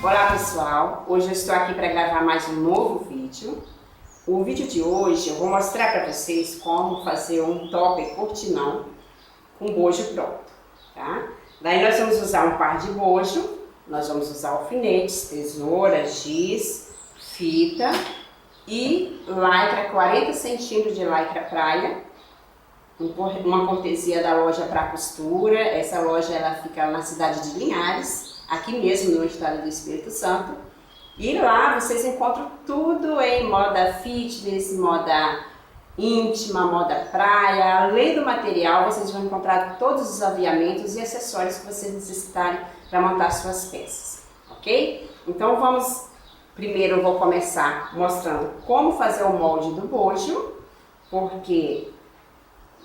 Olá pessoal, hoje eu estou aqui para gravar mais um novo vídeo. O vídeo de hoje eu vou mostrar para vocês como fazer um topper cortinão com bojo pronto, tá? Daí nós vamos usar um par de bojo, nós vamos usar alfinetes, tesoura, giz, fita e lycra, 40 centímetros de lycra praia, uma cortesia da loja Pra Costura. Essa loja ela fica na cidade de Linhares, aqui mesmo no estado do Espírito Santo. E lá vocês encontram tudo em moda fitness, moda íntima, moda praia. Além do material, vocês vão encontrar todos os aviamentos e acessórios que vocês necessitarem para montar suas peças, ok? Então primeiro eu vou começar mostrando como fazer o molde do bojo, porque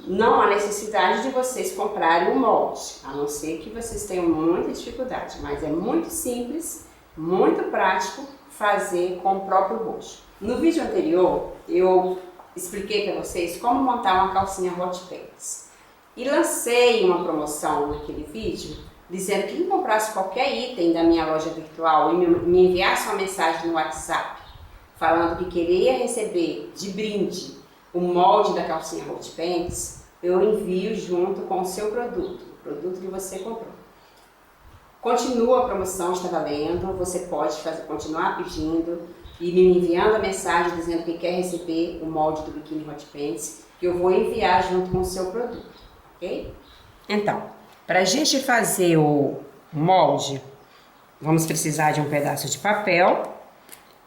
não há necessidade de vocês comprarem um molde, a não ser que vocês tenham muita dificuldade, mas é muito simples, muito prático fazer com o próprio bojo. No vídeo anterior eu expliquei para vocês como montar uma calcinha hot pants e lancei uma promoção naquele vídeo dizendo que quem comprasse qualquer item da minha loja virtual e me enviasse uma mensagem no WhatsApp falando que queria receber de brinde o molde da calcinha hot pants, eu envio junto com o seu produto, o produto que você comprou. Continua a promoção, está valendo, você pode continuar pedindo e me enviando a mensagem dizendo que quer receber o molde do biquíni hot pants, que eu vou enviar junto com o seu produto, ok? Então, para a gente fazer o molde, vamos precisar de um pedaço de papel,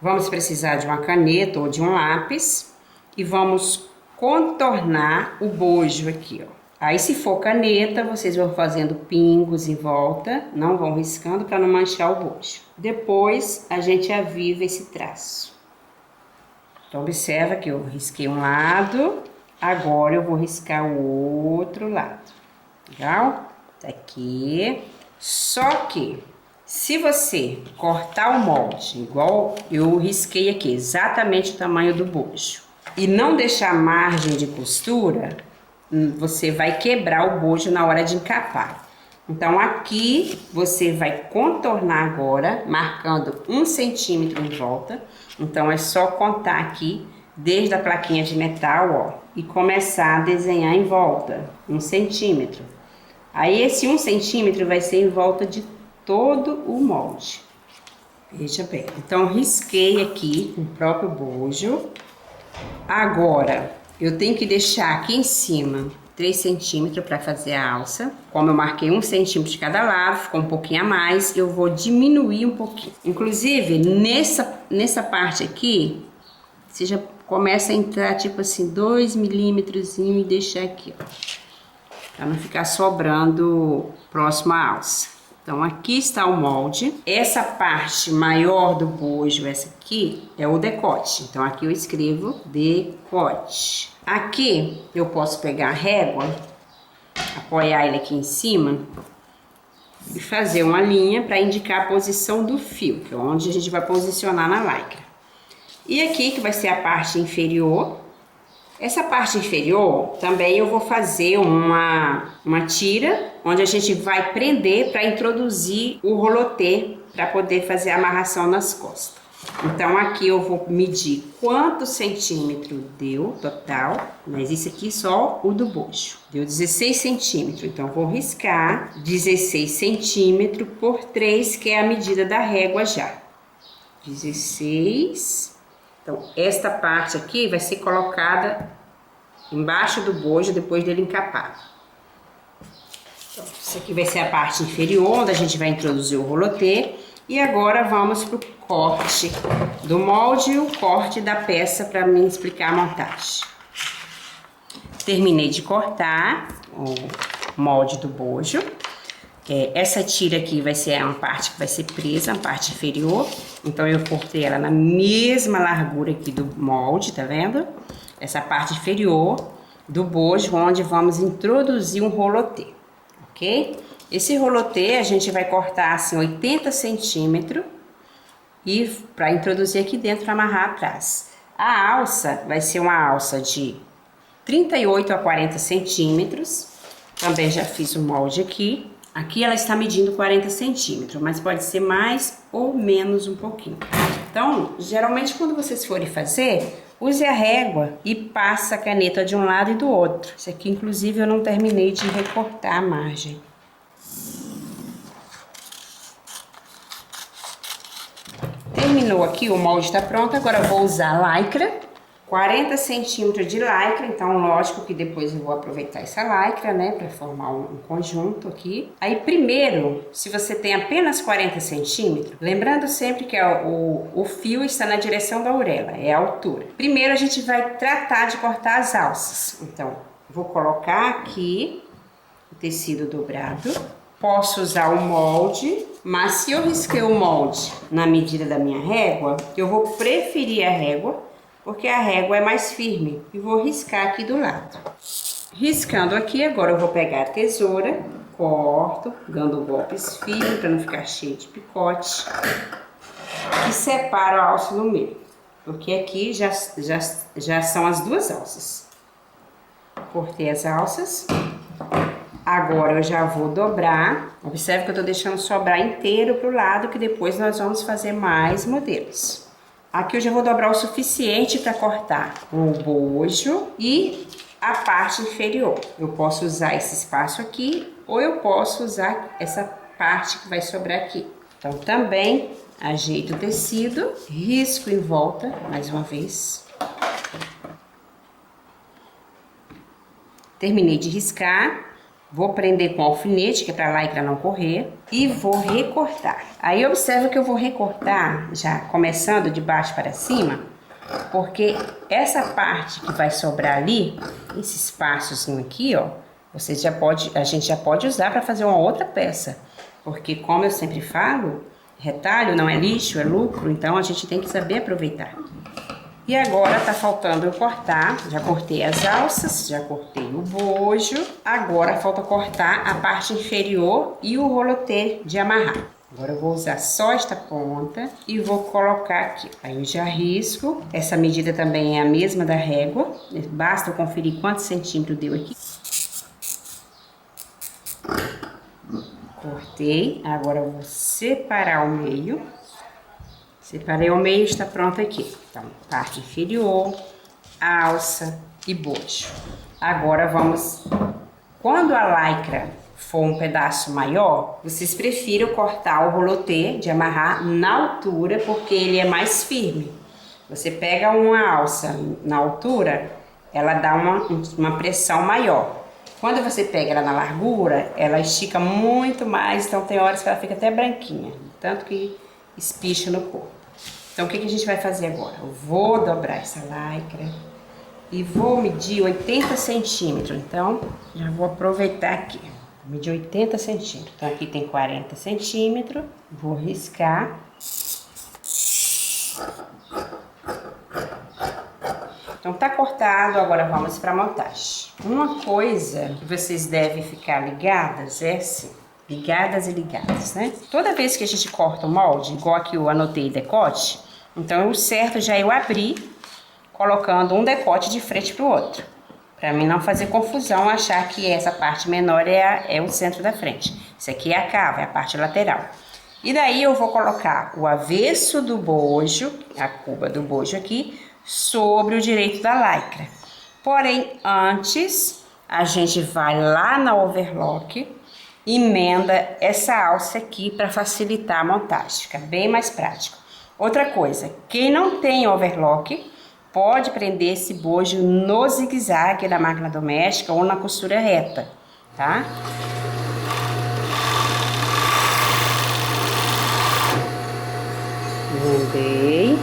vamos precisar de uma caneta ou de um lápis e vamos contornar o bojo aqui, ó. Aí se for caneta, vocês vão fazendo pingos em volta, não vão riscando para não manchar o bojo. Depois a gente aviva esse traço. Então observa que eu risquei um lado, agora eu vou riscar o outro lado. Legal? Tá aqui. Só que se você cortar o molde, igual eu risquei aqui, exatamente o tamanho do bojo, e não deixar margem de costura, você vai quebrar o bojo na hora de encapar. Então aqui você vai contornar agora, marcando 1 centímetro em volta. Então é só contar aqui, desde a plaquinha de metal, ó, e começar a desenhar em volta, 1 centímetro. Aí esse 1 centímetro vai ser em volta de todo o molde. Veja bem, então risquei aqui o próprio bojo. Agora, eu tenho que deixar aqui em cima 3 centímetros para fazer a alça. Como eu marquei 1 centímetro de cada lado, ficou um pouquinho a mais, eu vou diminuir um pouquinho. Inclusive, nessa parte aqui, você já começa a entrar tipo assim, 2 milímetros e deixar aqui, ó. Para não ficar sobrando próximo à alça. Então, aqui está o molde. Essa parte maior do bojo, essa aqui, é o decote. Então, aqui eu escrevo decote. Aqui, eu posso pegar a régua, apoiar ele aqui em cima e fazer uma linha para indicar a posição do fio, que é onde a gente vai posicionar na lycra. E aqui, que vai ser a parte inferior. Essa parte inferior, também eu vou fazer uma tira, onde a gente vai prender para introduzir o rolotê, para poder fazer a amarração nas costas. Então, aqui eu vou medir quantos centímetros deu total, mas isso aqui só o do bojo. Deu 16 centímetros, então eu vou riscar 16 centímetros por 3, que é a medida da régua já. 16. Então, esta parte aqui vai ser colocada embaixo do bojo depois dele encapado. Então, isso aqui vai ser a parte inferior, onde a gente vai introduzir o rolotê. E agora vamos para o corte do molde e o corte da peça para me explicar a montagem. Terminei de cortar o molde do bojo. Essa tira aqui vai ser uma parte que vai ser presa, a parte inferior. Então, eu cortei ela na mesma largura aqui do molde, tá vendo? Essa parte inferior do bojo, onde vamos introduzir um rolotê, ok? Esse rolotê a gente vai cortar assim 80 centímetros e para introduzir aqui dentro, para amarrar atrás. A alça vai ser uma alça de 38 a 40 centímetros. Também já fiz o molde aqui. Aqui ela está medindo 40 centímetros, mas pode ser mais ou menos um pouquinho. Então, geralmente quando vocês forem fazer, use a régua e passa a caneta de um lado e do outro. Isso aqui, inclusive, eu não terminei de recortar a margem. Terminou aqui, o molde está pronto. Agora eu vou usar lycra. 40 centímetros de lycra, então lógico que depois eu vou aproveitar essa lycra, né, para formar um conjunto aqui. Aí primeiro, se você tem apenas 40 centímetros, lembrando sempre que o fio está na direção da orelha, é a altura. Primeiro a gente vai tratar de cortar as alças. Então, vou colocar aqui o tecido dobrado. Posso usar o molde, mas se eu risquei o molde na medida da minha régua, eu vou preferir a régua, porque a régua é mais firme, e vou riscar aqui do lado. Riscando aqui, agora eu vou pegar a tesoura, corto, dando golpes firmes para não ficar cheio de picote, e separo a alça no meio, porque aqui já são as duas alças. Cortei as alças, agora eu já vou dobrar. Observe que eu tô deixando sobrar inteiro pro lado, que depois nós vamos fazer mais modelos. Aqui eu já vou dobrar o suficiente para cortar o bojo e a parte inferior. Eu posso usar esse espaço aqui ou eu posso usar essa parte que vai sobrar aqui. Então também ajeito o tecido, risco em volta, mais uma vez. Terminei de riscar. Vou prender com alfinete, que é para lycra não correr, e vou recortar. Aí observa que eu vou recortar, já começando de baixo para cima, porque essa parte que vai sobrar ali, esse espaçozinho aqui, ó, a gente já pode usar para fazer uma outra peça. Porque como eu sempre falo, retalho não é lixo, é lucro, então a gente tem que saber aproveitar. E agora tá faltando eu cortar, já cortei as alças, já cortei o bojo, agora falta cortar a parte inferior e o rolotê de amarrar. Agora eu vou usar só esta ponta e vou colocar aqui. Aí eu já risco, essa medida também é a mesma da régua, basta eu conferir quantos centímetros deu aqui. Cortei, agora eu vou separar o meio. Separei ao meio, está pronto aqui. Então, parte inferior, alça e bojo. Agora vamos... Quando a lycra for um pedaço maior, vocês prefiram cortar o rolotê de amarrar na altura, porque ele é mais firme. Você pega uma alça na altura, ela dá uma pressão maior. Quando você pega ela na largura, ela estica muito mais, então tem horas que ela fica até branquinha. Tanto que espicha no corpo. Então, o que a gente vai fazer agora? Eu vou dobrar essa lycra e vou medir 80 centímetros. Então, já vou aproveitar aqui. Vou medir 80 centímetros. Então, aqui tem 40 centímetros. Vou riscar. Então, tá cortado. Agora, vamos para a montagem. Uma coisa que vocês devem ficar ligadas é assim. Ligadas e ligadas, né? Toda vez que a gente corta o molde, igual aqui eu anotei decote, então o certo já é eu abrir, colocando um decote de frente para o outro. Para mim não fazer confusão, achar que essa parte menor é o centro da frente. Isso aqui é a cava, é a parte lateral. E daí eu vou colocar o avesso do bojo, a cuba do bojo aqui, sobre o direito da lycra. Porém, antes, a gente vai lá na overlock, emenda essa alça aqui para facilitar a montagem, fica bem mais prático. Outra coisa, quem não tem overlock, pode prender esse bojo no zigue-zague da máquina doméstica ou na costura reta, tá? Emendei.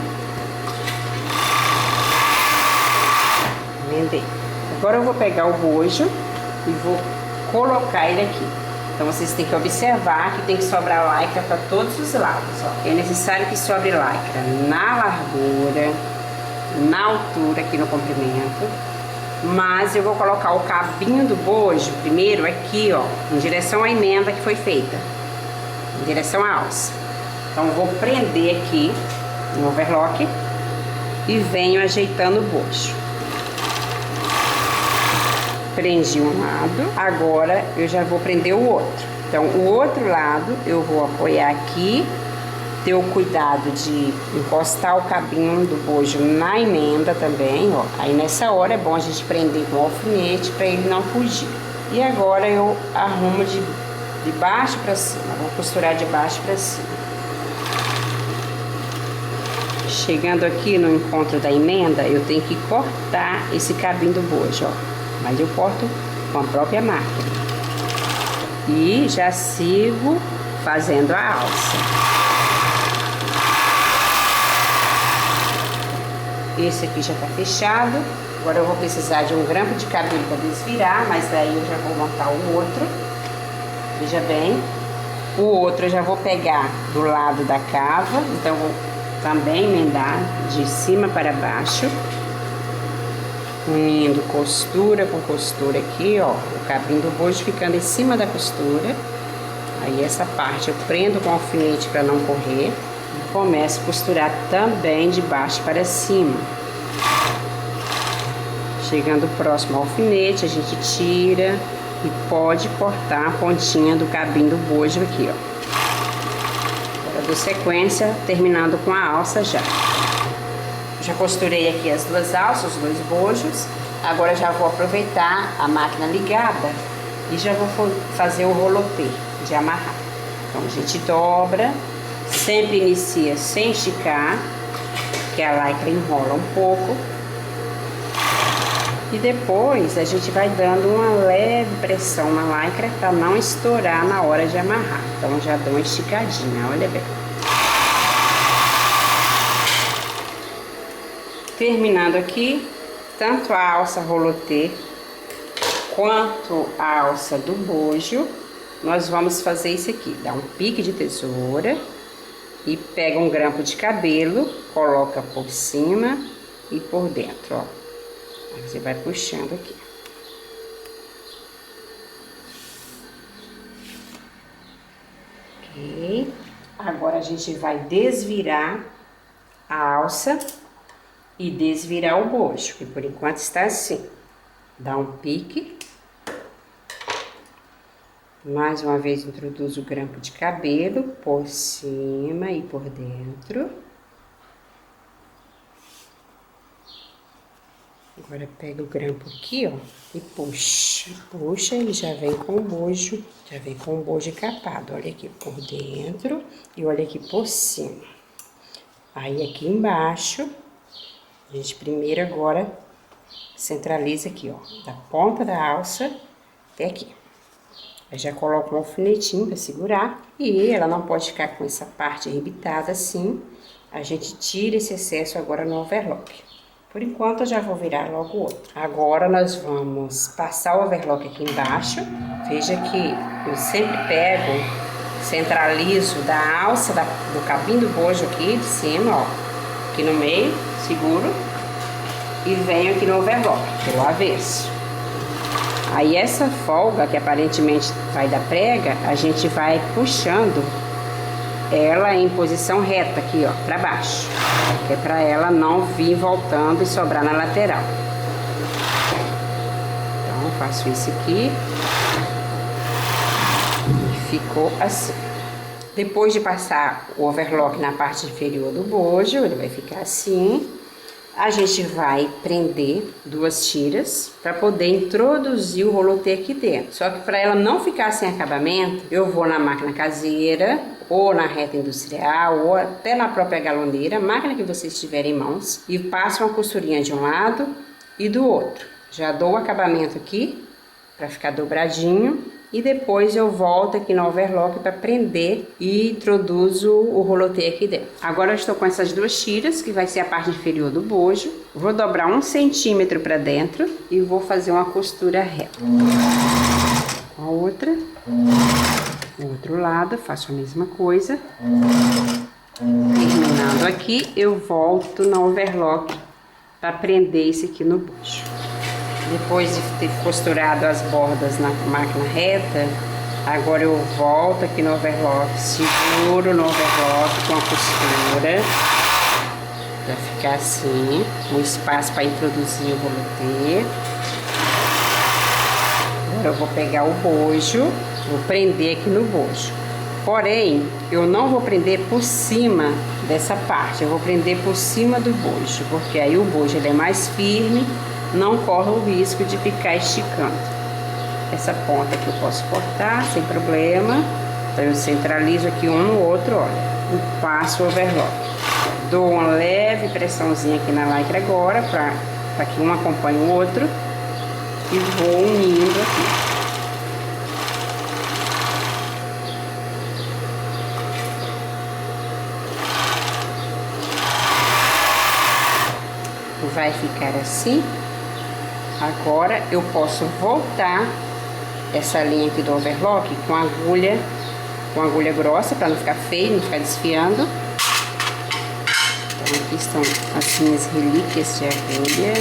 Agora eu vou pegar o bojo e vou colocar ele aqui. Então vocês têm que observar que tem que sobrar lycra para todos os lados, ó. É necessário que sobre lycra na largura, na altura, aqui no comprimento. Mas eu vou colocar o cabinho do bojo primeiro aqui, ó, em direção à emenda que foi feita, em direção à alça. Então eu vou prender aqui no overlock e venho ajeitando o bojo. Prendi um lado, agora eu já vou prender o outro. Então, o outro lado eu vou apoiar aqui, ter o cuidado de encostar o cabinho do bojo na emenda também, ó. Aí nessa hora é bom a gente prender com o alfinete para ele não fugir. E agora eu arrumo de baixo para cima, vou costurar de baixo para cima. Chegando aqui no encontro da emenda, eu tenho que cortar esse cabinho do bojo, ó. Mas eu corto com a própria máquina. E já sigo fazendo a alça. Esse aqui já tá fechado. Agora eu vou precisar de um grampo de cabelo para desvirar, mas daí eu já vou montar o outro. Veja bem. O outro eu já vou pegar do lado da cava, então eu vou também emendar de cima para baixo. Unindo costura com costura aqui, ó, o cabinho do bojo ficando em cima da costura. Aí essa parte eu prendo com alfinete para não correr e começo a costurar também de baixo para cima. Chegando próximo ao alfinete, a gente tira e pode cortar a pontinha do cabinho do bojo aqui, ó. Agora dou sequência, terminando com a alça já. Já costurei aqui as duas alças, os dois bojos. Agora já vou aproveitar a máquina ligada e já vou fazer o rolopê de amarrar. Então a gente dobra, sempre inicia sem esticar, que a lycra enrola um pouco. E depois a gente vai dando uma leve pressão na lycra para não estourar na hora de amarrar. Então já dou uma esticadinha, olha bem. Terminando aqui, tanto a alça rolotê quanto a alça do bojo, nós vamos fazer isso aqui. Dá um pique de tesoura e pega um grampo de cabelo, coloca por cima e por dentro, ó. Aí você vai puxando aqui. Ok. Agora a gente vai desvirar a alça e desvirar o bojo, que por enquanto está assim. Dá um pique. Mais uma vez introduzo o grampo de cabelo por cima e por dentro. Agora pega o grampo aqui, ó, e puxa. Puxa, ele já vem com o bojo, já vem com o bojo encapado. Olha aqui por dentro e olha aqui por cima. Aí aqui embaixo, a gente primeiro agora centraliza aqui, ó, da ponta da alça até aqui. Aí já coloco um alfinetinho para segurar e ela não pode ficar com essa parte arrebitada assim. A gente tira esse excesso agora no overlock. Por enquanto eu já vou virar logo o outro. Agora nós vamos passar o overlock aqui embaixo. Veja que eu sempre pego, centralizo da alça do cabinho do bojo aqui de cima, ó, aqui no meio, seguro, e venho aqui no overlock, pelo avesso. Aí essa folga, que aparentemente vai da prega, a gente vai puxando ela em posição reta aqui, ó, pra baixo. Que é pra ela não vir voltando e sobrar na lateral. Então, faço isso aqui. E ficou assim. Depois de passar o overlock na parte inferior do bojo, ele vai ficar assim. A gente vai prender duas tiras para poder introduzir o rolotê aqui dentro. Só que para ela não ficar sem acabamento, eu vou na máquina caseira, ou na reta industrial, ou até na própria galoneira, máquina que vocês tiverem em mãos, e passo uma costurinha de um lado e do outro. Já dou o acabamento aqui, para ficar dobradinho, e depois eu volto aqui no overlock para prender e introduzo o rolotê aqui dentro. Agora eu estou com essas duas tiras, que vai ser a parte inferior do bojo. Vou dobrar 1 centímetro para dentro e vou fazer uma costura reta. Com a outra, do outro lado, faço a mesma coisa. Terminando aqui, eu volto no overlock para prender esse aqui no bojo. Depois de ter costurado as bordas na máquina reta, agora eu volto aqui no overlock, seguro no overlock com a costura Vai ficar assim, um espaço para introduzir o rolotê. Agora eu vou pegar o bojo, vou prender aqui no bojo. Porém, eu não vou prender por cima dessa parte, eu vou prender por cima do bojo, porque aí o bojo ele é mais firme, não corre o risco de ficar esticando. Essa ponta aqui eu posso cortar sem problema. Então eu centralizo aqui um no outro, olha, e passo o overlock. Dou uma leve pressãozinha aqui na lycra agora, para que um acompanhe o outro. E vou unindo aqui. Vai ficar assim. Agora eu posso voltar essa linha aqui do overlock com agulha grossa, para não ficar feio, não ficar desfiando. Então aqui estão as minhas relíquias de agulha.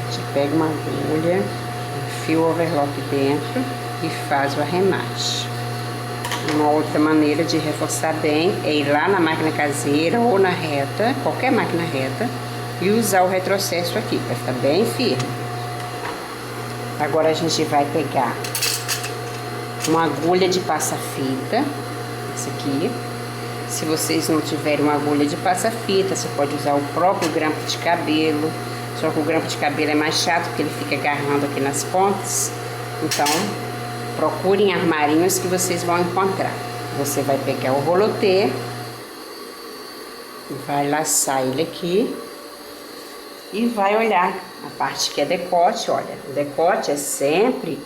A gente pega uma agulha, enfia o overlock dentro e faz o arremate. Uma outra maneira de reforçar bem é ir lá na máquina caseira ou na reta, qualquer máquina reta, e usar o retrocesso aqui, para ficar bem firme. Agora a gente vai pegar uma agulha de passa-fita, essa aqui. Se vocês não tiverem uma agulha de passa-fita, você pode usar o próprio grampo de cabelo. Só que o grampo de cabelo é mais chato, porque ele fica agarrando aqui nas pontas. Então, procurem armarinhos que vocês vão encontrar. Você vai pegar o rolotê, vai laçar ele aqui e vai olhar a parte que é decote. Olha, o decote é sempre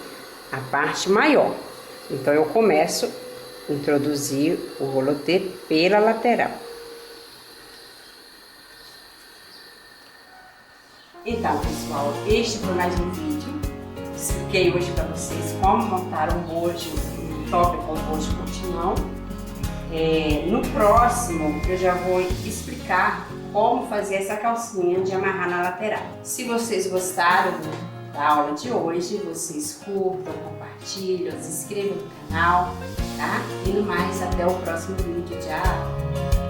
a parte maior. Então eu começo a introduzir o rolotê pela lateral. Então, pessoal, este foi mais um vídeo. Expliquei hoje para vocês como montar um bojo, um top com bojo cortinão. No próximo eu já vou explicar como fazer essa calcinha de amarrar na lateral. Se vocês gostaram da aula de hoje, vocês curtam, compartilham, se inscrevam no canal, tá? E no mais, até o próximo vídeo. Tchau!